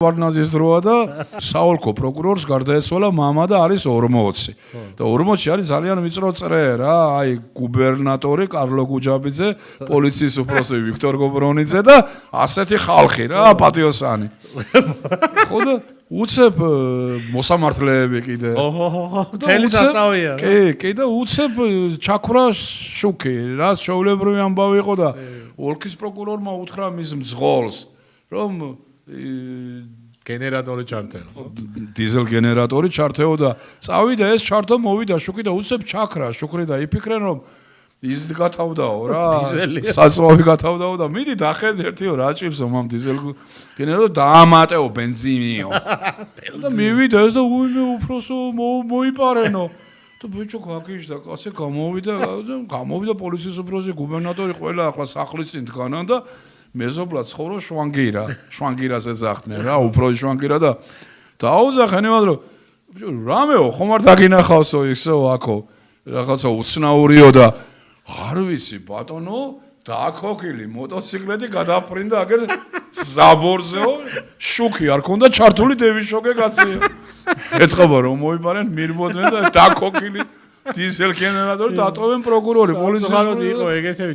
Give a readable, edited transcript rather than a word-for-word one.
ვარნაზის დროა და საოლქო პროკურორს გარდაეცვალა მამა და არის 40. და 40-ში არის ძალიან ვიწრო წრე რა, აი გუბერნატორი კარლო გუჯაბიძე, პოლიციის უფროსი ვიქტორ გობრონიძე და ასეთი ხალხი რა, პატიოსანი. ხო და უცებ მოსამართლეები კიდე. თელი სასწაულია. კი და უცებ ჩაქვრა შუქი, რა შეულებრივი ამბავი იყო და ოლქის პროკურორმა უთხრა მის მძღოლს, რომ გენერატორი ჩართეო. დიზელ გენერატორი ჩართეო და წავიდა ეს ჩართო მოვიდა შუქი და უცებ ჩაქრა შუქრი და იფიქრენ რომ ის გათავდაო რა საწვავი გათავდაო და მიდი დახედე ერთიო რა ჭირსო მამ დიზელ გენერატორი დაამატეო ბენზინიო და მივიდა ეს და უფროსო მოიპარენო და ბიჭო გაგიჟდა ასე გამოვიდა პოლიციის უფროსი გუბერნატორი ყველა ახლა სახლის წინ დგანან და მეზობლა ცხოვრობს შვანგირას ეძახდნენ რა უფროსი შვანგირა და დაუძახენ იმად რომ ბიჭო რამეო ხომ არ დაგინახავსო ისო აქო რაღაცა უცნაურიო და არ ვიცი ბატონო დააქოქილი მოტოციკლეტი გადაფრინდა აგერ ზაბორზეო შუქი არ ქონდა ჩართული დევიშოკე კაცია ეთყობა რომ მოიპარენ მირბოდნენ და დააქოქილი დიზელ გენერატორი დატოვენ პროკურორი პოლიცია იყო ეგეთები